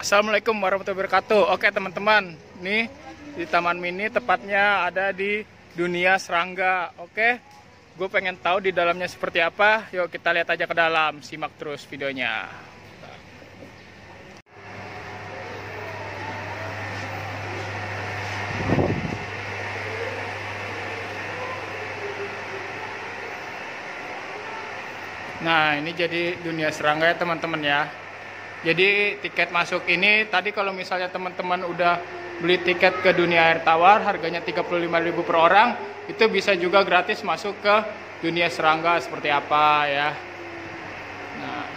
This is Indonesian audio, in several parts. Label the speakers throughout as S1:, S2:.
S1: Assalamualaikum warahmatullahi wabarakatuh. Oke teman-teman, nih di Taman Mini tepatnya ada di dunia serangga. Oke, gue pengen tahu di dalamnya seperti apa. Yuk kita lihat aja ke dalam, simak terus videonya. Nah, ini jadi dunia serangga ya teman-teman ya. Jadi tiket masuk ini tadi kalau misalnya teman-teman udah beli tiket ke dunia air tawar harganya 35.000 per orang, itu bisa juga gratis masuk ke dunia serangga seperti apa ya. Nah,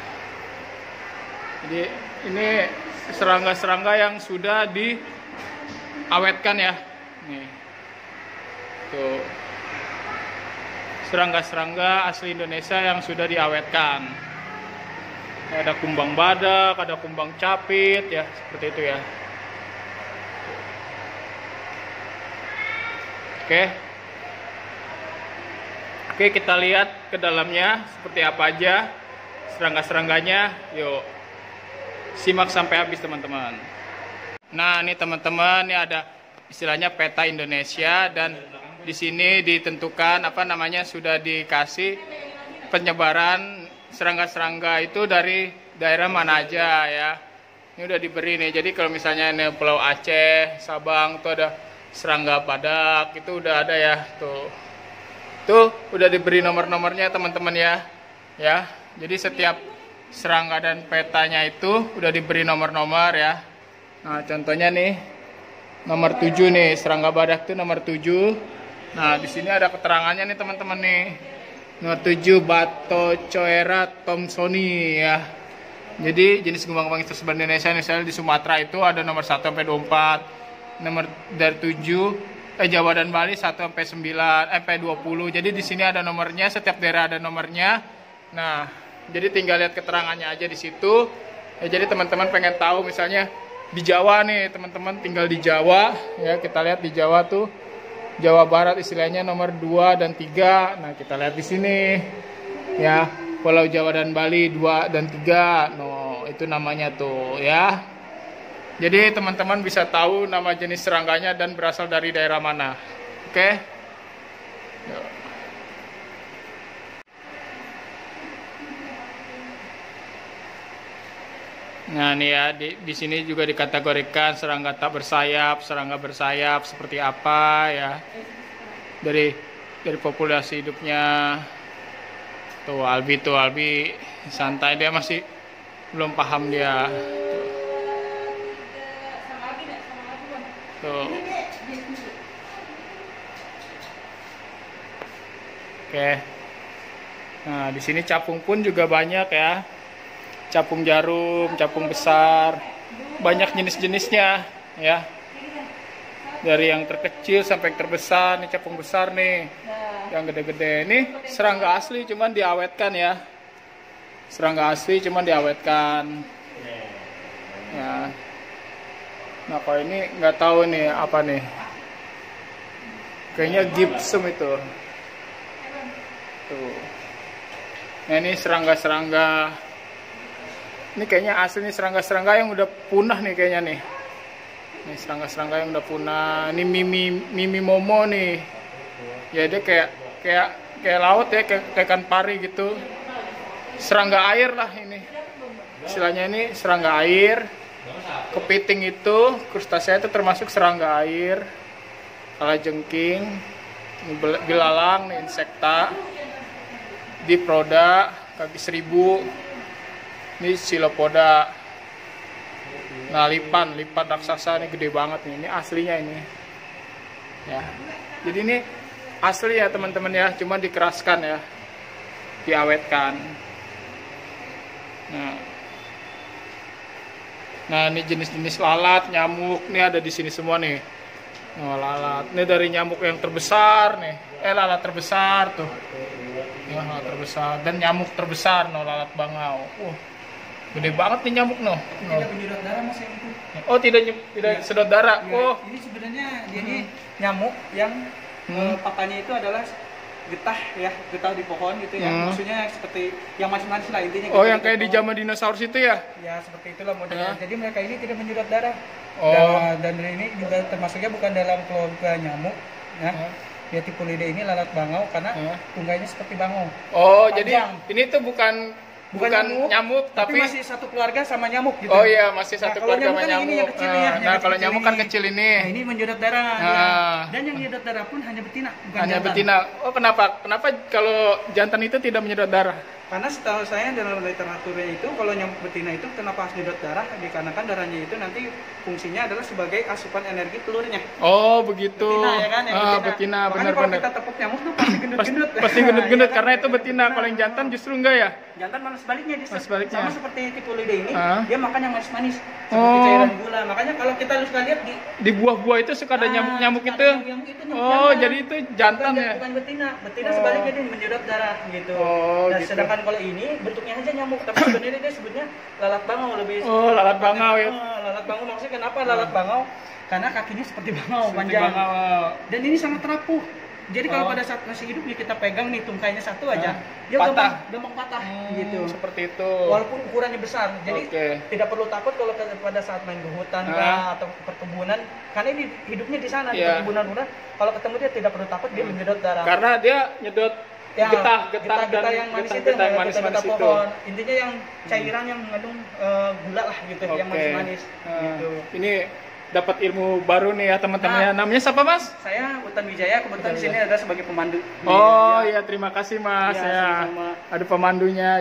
S1: jadi ini serangga-serangga yang sudah diawetkan ya. Nih. Tuh. Serangga-serangga asli Indonesia yang sudah diawetkan. Ada kumbang badak, ada kumbang capit ya, seperti itu ya. Oke, kita lihat ke dalamnya seperti apa aja serangga-serangganya. Yuk, simak sampai habis teman-teman. Nah, ini teman-teman, ini ada istilahnya peta Indonesia dan di sini ditentukan apa namanya, sudah dikasih penyebaran serangga-serangga itu dari daerah mana aja ya. Ini udah diberi nih. Jadi kalau misalnya ini Pulau Aceh, Sabang tuh ada serangga badak, itu udah ada ya tuh. Tuh udah diberi nomor-nomornya teman-teman ya. Ya. Jadi setiap serangga dan petanya itu udah diberi nomor-nomor ya. Nah, contohnya nih nomor 7 nih, serangga badak tuh nomor 7. Nah, di sini ada keterangannya nih teman-teman nih. Nomor 7 Batocoera thomsoni ya. Jadi jenis kumbang-kumbang tersebar di Indonesia, misalnya di Sumatera itu ada nomor 1 sampai 24. Nomor dari 7 Jawa dan Bali 1 sampai 9 sampai 20. Jadi di sini ada nomornya, setiap daerah ada nomornya. Nah, jadi tinggal lihat keterangannya aja di situ. Ya, jadi teman-teman pengen tahu misalnya di Jawa nih, teman-teman tinggal di Jawa ya, kita lihat di Jawa tuh Jawa Barat istilahnya nomor 2 dan 3. Nah, kita lihat di sini. Ya, Pulau Jawa dan Bali 2 dan 3. No, itu namanya tuh ya. Jadi teman-teman bisa tahu nama jenis serangganya dan berasal dari daerah mana. Oke? Yuk. Nah, nih ya, di sini juga dikategorikan serangga tak bersayap, serangga bersayap seperti apa ya. Dari populasi hidupnya. Tuh Albi santai, dia masih belum paham dia. Tuh. Oke. Nah, di sini capung pun juga banyak ya. Capung jarum, capung besar, banyak jenis-jenisnya ya. Dari yang terkecil sampai yang terbesar, nih capung besar nih, yang gede-gede. Ini serangga asli cuman diawetkan ya. Serangga asli cuman diawetkan. Ya. Nah, kalau ini nggak tahu nih apa nih. Kayaknya gypsum itu. Tuh. Nah, ini serangga-serangga. Ini kayaknya asli nih serangga-serangga yang udah punah nih kayaknya nih. Nih serangga-serangga yang udah punah. Ini mimi momo nih. Ya dia kayak laut ya, kayak ikan pari gitu. Serangga air lah ini. Istilahnya ini serangga air. Kepiting itu, krustasea itu termasuk serangga air. Kalajengking, bilalang, nih insekta. Diproda, kaki seribu. Ini silopoda. Nah, lipan raksasa ini gede banget nih. Ini aslinya ini. Ya. Jadi ini asli ya teman-teman ya, cuma dikeraskan ya. Diawetkan. Nah, ini jenis-jenis lalat, nyamuk. Ini ada di sini semua nih. Nah, lalat. Ini dari nyamuk yang terbesar nih. Lalat terbesar tuh. Ya, lalat terbesar dan nyamuk terbesar, lalat bangau. Gede banget nih nyamuk
S2: Tidak menyedot darah mas yang itu.
S1: Oh, tidak sedot darah.
S2: Ya, ini sebenarnya dia ini nyamuk yang papanya itu adalah getah ya, getah di pohon gitu ya. Maksudnya seperti yang manis-manis lah intinya.
S1: Oh,
S2: gitu,
S1: yang kayak di zaman dinosaurus itu ya?
S2: Ya seperti itulah modelnya. Jadi mereka ini tidak menyedot darah.
S1: Oh.
S2: Dan ini juga termasuknya bukan dalam keluarga nyamuk. Ya. Dia Tipulidae ini lalat bangau karena tunggainya seperti bangau.
S1: Oh,
S2: Panjang.
S1: jadi ini tuh bukan nyamuk
S2: tapi masih satu keluarga sama nyamuk gitu.
S1: Oh iya, masih satu keluarga sama
S2: kan
S1: nyamuk.
S2: ini yang kecil ya,
S1: Nah, kalau nyamuk kan kecil ini.
S2: Nah, ini menyedot darah. Ya. Dan yang menyedot darah pun hanya betina, bukan
S1: Hanya
S2: jantan.
S1: betina. Oh, kenapa? Kenapa kalau jantan itu tidak menyedot darah?
S2: Karena setahu saya dalam literaturnya itu kalau nyamuk betina itu kenapa harus menyedot darah? Dikarenakan darahnya itu nanti fungsinya adalah sebagai asupan energi telurnya.
S1: Oh, begitu.
S2: Betina ya kan? Yang
S1: Betina,
S2: Makanya
S1: benar-benar.
S2: kalau kita tepuk nyamuk tuh pasti gendut-gendut.
S1: Pasti gendut-gendut
S2: Ya kan?
S1: karena itu betina. Kalau yang jantan justru enggak ya?
S2: Jantan malah sebaliknya dia
S1: Malah sebaliknya.
S2: sama seperti Tipulidae ini, dia makan yang manis-manis seperti
S1: Oh.
S2: cairan gula. Makanya kalau kita suka lihat
S1: Di buah-buah itu suka ada nyamuk-nyamuk
S2: suka
S1: itu.
S2: ada nyamuk itu, nyamuk
S1: Oh,
S2: jantan.
S1: jadi itu jantan
S2: bukan,
S1: ya?
S2: bukan betina. Betina
S1: Oh.
S2: sebaliknya dia menyedot darah gitu.
S1: Oh,
S2: Dan
S1: gitu.
S2: sedangkan kalau ini bentuknya aja nyamuk, tapi sebenarnya dia sebutnya lalat bangau lebih.
S1: Oh, lalat bangau ya.
S2: Lalat bangau maksudnya kenapa lalat bangau? Karena kakinya seperti bangau,
S1: Seperti
S2: panjang.
S1: bangau.
S2: Dan ini sangat rapuh. Jadi kalau
S1: Oh.
S2: pada saat masih hidup kita pegang nih tungkainya satu aja, dia
S1: Patah.
S2: gampang patah gitu.
S1: Seperti itu.
S2: Walaupun ukurannya besar, jadi
S1: Oke.
S2: tidak perlu takut kalau pada saat main ke hutan atau perkebunan, karena ini hidupnya di sana di
S1: Iya.
S2: perkebunan hutan. Kalau ketemu dia tidak perlu takut dia menyedot darah.
S1: Karena dia nyedot
S2: Ya,
S1: getah
S2: getah yang manis itu,
S1: getah yang
S2: getah
S1: manis-manis itu.
S2: pohon. Intinya yang cairan yang mengandung gula lah gitu, yang
S1: Oke.
S2: manis-manis. Gitu.
S1: Ini dapat ilmu baru nih ya teman-teman ya. Namanya siapa, Mas?
S2: Saya Utan Wijaya, kebetulan di sini ada sebagai pemandu.
S1: Oh
S2: Iya.
S1: iya, terima kasih Mas
S2: Iya,
S1: ya.
S2: sama-sama.
S1: Ada pemandunya.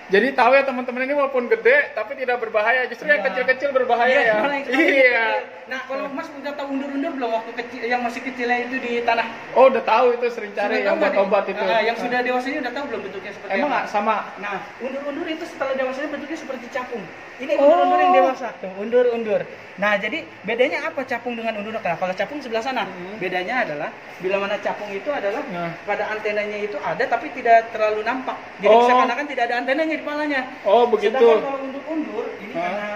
S1: Jadi tahu ya teman-teman, ini walaupun gede tapi tidak berbahaya. Justru yang
S2: Iya.
S1: kecil-kecil berbahaya ya.
S2: malah yang
S1: Iya.
S2: Nah, kalau Mas udah tahu undur-undur belum waktu kecil, yang masih kecilnya itu di tanah?
S1: Oh, udah tahu itu, sering cari
S2: Sudah
S1: yang
S2: tahu
S1: buat
S2: nggak
S1: obat
S2: nih?
S1: itu.
S2: Yang sudah dewasa ini udah tahu belum bentuknya seperti
S1: Emang
S2: apa?
S1: nggak sama?
S2: Nah, undur-undur itu setelah dewasanya bentuknya seperti capung. Ini
S1: Oh.
S2: undur-undur yang dewasa. Tuh, undur-undur. Nah, jadi bedanya apa capung dengan undur? Nah, kalau capung sebelah sana, bedanya adalah bila mana capung itu adalah pada antenanya itu ada tapi tidak terlalu nampak. Jadi seakan-akan tidak ada antenanya di kepalanya.
S1: Oh, begitu.
S2: Sedangkan kalau undur-undur ini karena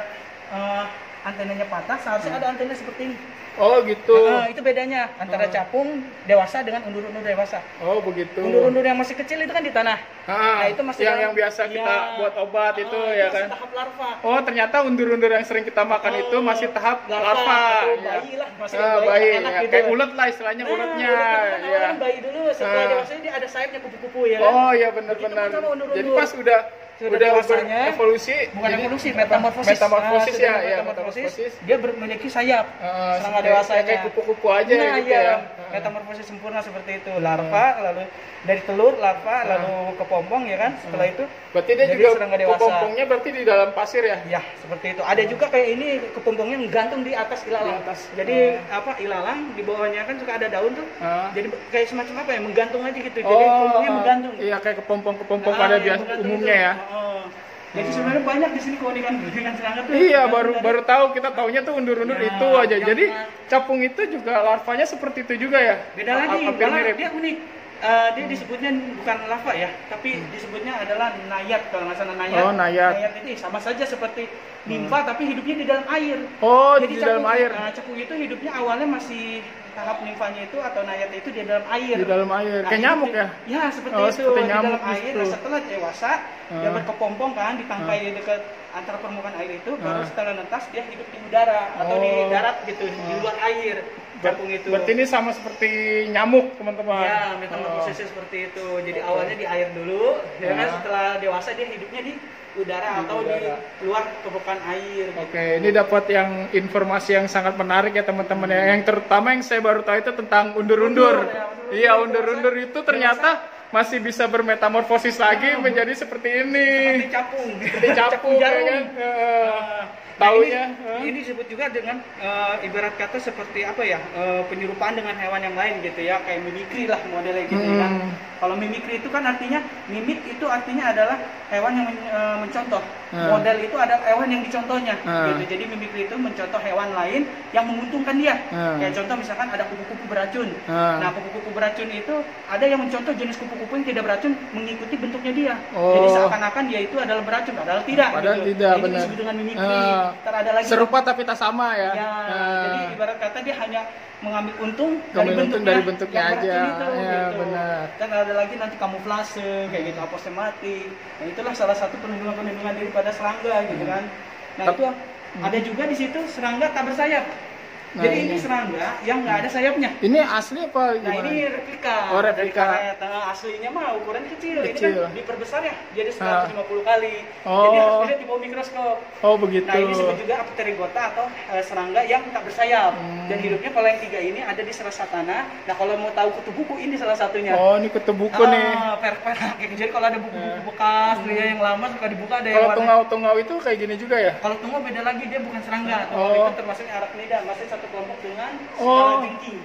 S2: antenanya patah, seharusnya ada antena seperti ini.
S1: Oh, gitu.
S2: Itu bedanya antara capung dewasa dengan undur-undur dewasa.
S1: Oh, begitu.
S2: Undur-undur yang masih kecil itu kan di tanah. Nah, itu masih
S1: yang biasa kita buat obat itu ya
S2: masih
S1: kan.
S2: tahap larva.
S1: Oh, ternyata undur-undur yang sering kita makan itu masih tahap larva.
S2: Atau
S1: Ya.
S2: bayi lah, masih
S1: Bayi,
S2: anak
S1: ya.
S2: gitu.
S1: Kayak ulet lah istilahnya, uletnya.
S2: Ulet itu
S1: Ya.
S2: kan bayi dulu, setelah dewasa dia ada sayapnya kupu-kupu ya kan.
S1: Oh iya,
S2: Begitu
S1: benar-benar.
S2: pun sama undur-undur.
S1: Jadi pas udah
S2: dewasanya,
S1: evolusi,
S2: bukan evolusi, metamorfosis.
S1: Metamorfosis
S2: Sudah
S1: ya, ya,
S2: metamorfosis,
S1: metamorfosis.
S2: dia memiliki sayap. Setengah
S1: Seperti-
S2: dewasanya.
S1: kayak kupu-kupu aja
S2: Nah,
S1: gitu
S2: iya,
S1: ya.
S2: metamorfosis sempurna seperti itu. Larva, lalu dari telur, larva, lalu kepompong ya kan. Setelah itu
S1: Berarti dia
S2: jadi
S1: juga
S2: serangga dewasa.
S1: kepompongnya berarti di dalam pasir ya?
S2: Ya, seperti itu. Ada juga kayak ini kepompongnya menggantung di atas ilalang.
S1: Di atas.
S2: Jadi apa ilalang di bawahnya kan suka ada daun tuh. Jadi kayak semacam apa ya? Menggantung aja gitu. Jadi
S1: Oh,
S2: kepompongnya menggantung.
S1: iya kayak kepompong-kepompong pada
S2: yang
S1: biasa
S2: menggantung
S1: umumnya
S2: itu.
S1: ya.
S2: Jadi sebenarnya banyak di sini keunikan serangga tuh.
S1: Iya,
S2: Gantung
S1: baru tahu, kita taunya tuh undur-undur
S2: Ya,
S1: itu aja.
S2: yang-
S1: Jadi capung itu juga larvanya seperti itu juga ya?
S2: beda lagi,
S1: Hampir
S2: malah
S1: mirip.
S2: dia unik. Dia disebutnya bukan lava ya, tapi disebutnya adalah nayat kalau nggak salah nayat.
S1: Oh, nayat.
S2: Nayat ini sama saja seperti nimfa tapi hidupnya di dalam air.
S1: Oh,
S2: Jadi
S1: di dalam air.
S2: Capung itu hidupnya awalnya masih tahap nimfanya itu atau nayatnya itu di dalam air.
S1: Di dalam air. Kayak
S2: itu
S1: nyamuk ya?
S2: Ya, seperti
S1: Oh,
S2: itu
S1: seperti
S2: di
S1: nyamuk
S2: dalam air.
S1: gitu.
S2: Nah, setelah dewasa dia berkepompong kan di tangkai dekat antara permukaan air itu, baru setelah netas dia hidup di udara atau di darat gitu, di luar air. Capung itu.
S1: Berarti ini sama seperti nyamuk, teman-teman.
S2: Ya, metamorfosisnya seperti itu. Jadi awalnya di air dulu, ya kan setelah dewasa dia hidupnya di udara atau di luar permukaan air.
S1: Oke, ini dapat yang informasi yang sangat menarik ya teman-teman ya. Yang terutama yang saya baru tahu itu tentang undur-undur. Iya, undur-undur itu ternyata masih bisa bermetamorfosis lagi menjadi seperti ini.
S2: Seperti capung.
S1: Seperti capung ya
S2: jarum.
S1: kan.
S2: Nah,
S1: Taunya.
S2: ini disebut juga dengan ibarat kata seperti apa ya, penyerupaan dengan hewan yang lain gitu ya, kayak mimikri lah modelnya gitu kan. Kalau mimikri itu kan artinya, mimik itu artinya adalah hewan yang mencontoh. Model itu ada hewan yang dicontohnya gitu. Jadi mimikri itu mencontoh hewan lain yang menguntungkan dia. Kayak contoh misalkan ada kupu-kupu beracun. Nah, kupu-kupu beracun itu ada yang mencontoh jenis kupu-kupu yang tidak beracun mengikuti bentuknya dia. Jadi seakan-akan dia itu adalah beracun, padahal tidak.
S1: Padahal
S2: gitu.
S1: tidak,
S2: Ini
S1: benar.
S2: disebut dengan mimikri. Ntar ada lagi
S1: Serupa serupa tapi tak sama ya.
S2: Ya, jadi ibarat kata dia hanya mengambil untung
S1: dari bentuknya
S2: yang
S1: aja.
S2: beracun itu,
S1: Ya,
S2: gitu.
S1: benar.
S2: Dan ada lagi nanti kamuflase kayak gitu, aposematik. Nah, itulah salah satu perlindungan daripada serangga gitu kan. Nah, itu ada juga di situ serangga tak bersayap.
S1: Nah,
S2: Jadi ini serangga yang nggak ada sayapnya.
S1: Ini asli apa
S2: Nah,
S1: gimana?
S2: ini replika.
S1: Oh, replika.
S2: Dari karet. Nah, aslinya mah ukuran kecil. Ini
S1: Kecil.
S2: kan diperbesar ya, jadi 150 kali.
S1: Oh.
S2: Jadi harus dilihat di bawah mikroskop.
S1: Oh, begitu.
S2: Nah, ini disebut juga Apterygota atau serangga yang tak bersayap. Dan hidupnya kalau yang 3 ini ada di serasa tanah. Nah, kalau mau tahu kutu buku ini salah satunya.
S1: Oh, ini kutu buku nih.
S2: Per-per. Jadi kalau ada buku-buku bekas ya, yang lama suka dibuka ada yang
S1: Kalau
S2: warna.
S1: tungau-tungau itu kayak gini juga ya?
S2: Kalau tungau beda lagi, dia bukan serangga.
S1: Oh.
S2: Tungau itu termasuknya arachnida, masih satu kelompok dengan
S1: Oh.
S2: kalajengking.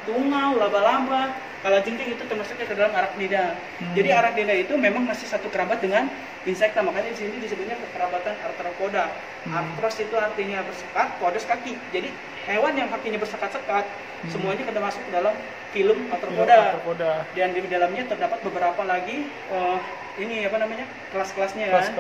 S2: Tungau, laba-laba, kalajengking itu termasuknya ke dalam arachnida. Jadi arachnida itu memang masih satu kerabat dengan insekta, makanya di sini disebutnya kekerabatan arthropoda. Arthros itu artinya bersekat, podos kaki. Jadi hewan yang kakinya bersekat-sekat semuanya sudah masuk dalam filum arthropoda. Dan di dalamnya terdapat beberapa lagi ini apa namanya, kelas-kelasnya kan.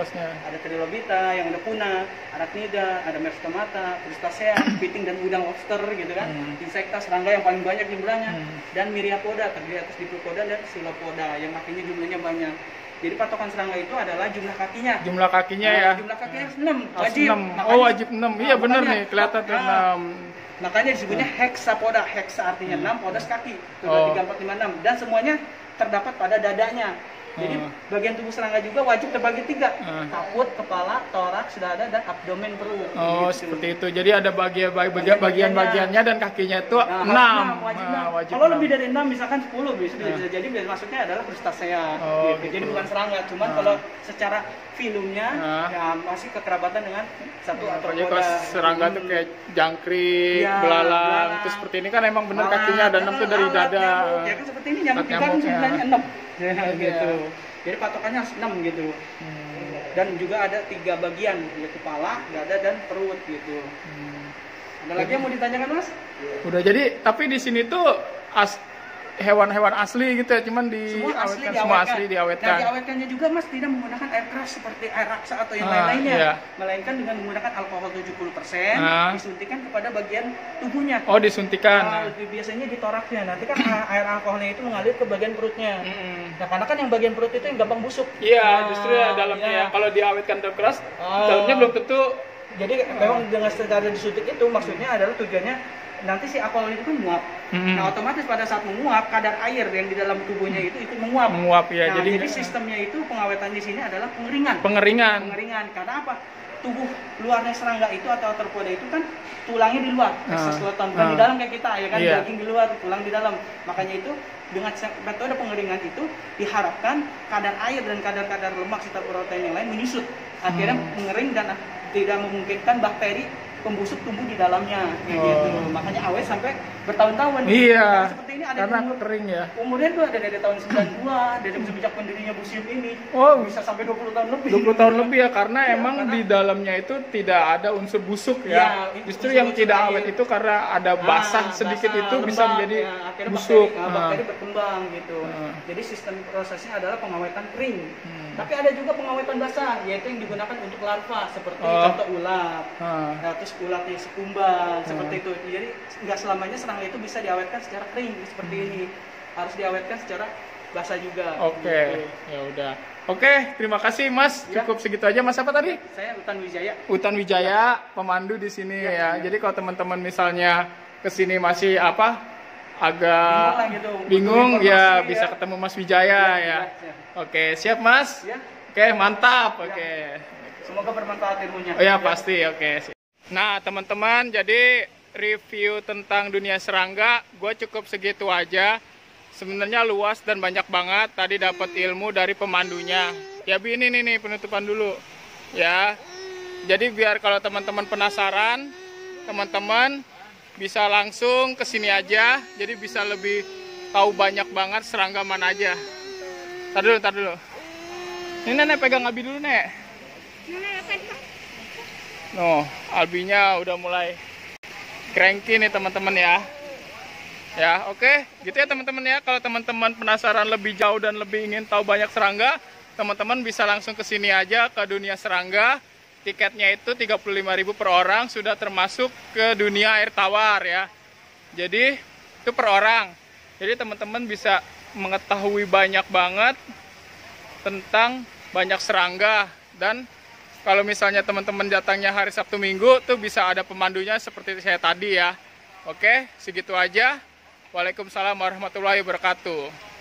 S2: Ada trilobita, yang ada puna, arachnida, ada merstomata, crustacea, kepiting dan udang lobster gitu kan. Insekta, serangga yang paling banyak jumlahnya. Dan myriapoda, terdiri atas diplopoda dan psilopoda yang kakinya jumlahnya banyak. Jadi patokan serangga itu adalah jumlah kakinya.
S1: Jumlah kakinya ya.
S2: Jumlah kakinya harus 6,
S1: Harus
S2: wajib.
S1: 6. Oh, wajib 6. Iya benar nih, kelihatan tuh 6.
S2: Makanya disebutnya hexapoda. Hexa artinya 6, podas kaki. Itu 3, 4, 5, 6. Dan semuanya terdapat pada dadanya. Jadi bagian tubuh serangga juga wajib terbagi 3. Kaput, kepala, toraks, dada, dan abdomen perut.
S1: Oh,
S2: gitu.
S1: seperti itu. Jadi ada bagian-bagiannya dan kakinya itu 6.
S2: Wajib. Kalau lebih dari 6 misalkan 10 bisa jadi maksudnya adalah crustacea. Gitu. Jadi bukan serangga, cuman kalau secara filumnya ya masih kekerabatan dengan satu
S1: Pokoknya
S2: arthropoda.
S1: kalau serangga tuh kayak jangkrik, belalang, terus seperti ini kan emang bener kakinya ada 6 tuh dari dada.
S2: Ya kan seperti ini nyamuk juga kan jumlahnya 6. Ya, gitu. Jadi patokannya harus 6 gitu. Dan juga ada 3 bagian, yaitu kepala, dada, dan perut gitu. Ada lagi yang mau ditanyakan, Mas?
S1: Udah, jadi tapi di sini tuh hewan-hewan asli gitu ya, cuman semua asli diawetkan.
S2: Nah, diawetkannya juga Mas tidak menggunakan air keras seperti air raksa atau yang lain-lainnya, melainkan dengan menggunakan alkohol 70%, disuntikan kepada bagian tubuhnya.
S1: Oh, disuntikan.
S2: Biasanya di toraksnya. Nanti kan air alkoholnya itu mengalir ke bagian perutnya. Nah, karena kan yang bagian perut itu yang gampang busuk.
S1: Iya, justru ya dalamnya ya. Kalau diawetkan terlalu keras, dalamnya belum tentu.
S2: Jadi memang dengan secara disuntik itu maksudnya adalah tujuannya nanti si alkohol itu kan menguap. Nah, otomatis pada saat menguap kadar air yang di dalam tubuhnya itu ikut menguap.
S1: Ya.
S2: Nah, jadi sistemnya itu pengawetan di sini adalah pengeringan. Pengeringan karena apa? Tubuh luarnya serangga itu atau arthropoda itu kan tulangnya di luar, exoskeleton, bukan di dalam kayak kita ya kan, daging di luar, tulang di dalam. Makanya itu dengan metode pengeringan itu diharapkan kadar air dan kadar lemak serta protein yang lain menyusut. Akhirnya mengering dan tidak memungkinkan bakteri pembusuk tumbuh di dalamnya gitu. Makanya awet sampai bertahun-tahun.
S1: Iya.
S2: Seperti ini ada
S1: karena kering ya.
S2: Umurnya tuh ada dari tahun 92, dari sejak pendirinya museum ini.
S1: Oh,
S2: bisa sampai 20 tahun lebih.
S1: 20 tahun lebih ya, karena emang di dalamnya itu tidak ada unsur busuk ya. Justru yang tidak awet itu karena ada basah sedikit itu lembab, bisa menjadi busuk.
S2: Bakteri berkembang gitu. Jadi sistem prosesnya adalah pengawetan kering. Tapi ada juga pengawetan basah, yaitu yang digunakan untuk larva seperti contoh ulat. Terus ulatnya sekumbang seperti itu. Jadi nggak selamanya serangga itu bisa diawetkan secara kering seperti ini. Harus diawetkan secara basah juga.
S1: Oke, ya udah. Oke, terima kasih Mas. Cukup segitu aja. Mas apa tadi?
S2: Saya Utan Wijaya.
S1: Utan Wijaya, pemandu di sini ya. Jadi kalau teman-teman misalnya kesini masih agak bingung ya, bisa ketemu Mas Wijaya ya. Oke, siap Mas? Oke, mantap. Oke.
S2: Semoga bermanfaat ilmunya.
S1: Oh ya, pasti. Oke. Nah, teman-teman, jadi review tentang dunia serangga gue cukup segitu aja. Sebenarnya luas dan banyak banget. Tadi dapat ilmu dari pemandunya. Ya, ini nih penutupan dulu. Ya. Jadi biar kalau teman-teman penasaran, teman-teman bisa langsung ke sini aja. Jadi bisa lebih tahu banyak banget serangga mana aja. Tar dulu. Ini Nenek pegang Abi dulu, Nek. Albinya udah mulai cranky nih teman-teman ya. Ya, oke. Gitu ya teman-teman ya. Kalau teman-teman penasaran lebih jauh dan lebih ingin tahu banyak serangga, teman-teman bisa langsung ke sini aja ke dunia serangga. tiketnya itu 35.000 per orang, sudah termasuk ke dunia air tawar ya. Jadi itu per orang. Jadi teman-teman bisa mengetahui banyak banget tentang banyak serangga. Dan kalau misalnya teman-teman datangnya hari Sabtu Minggu tuh bisa ada pemandunya seperti saya tadi ya. Oke, segitu aja. Waalaikumsalam warahmatullahi wabarakatuh.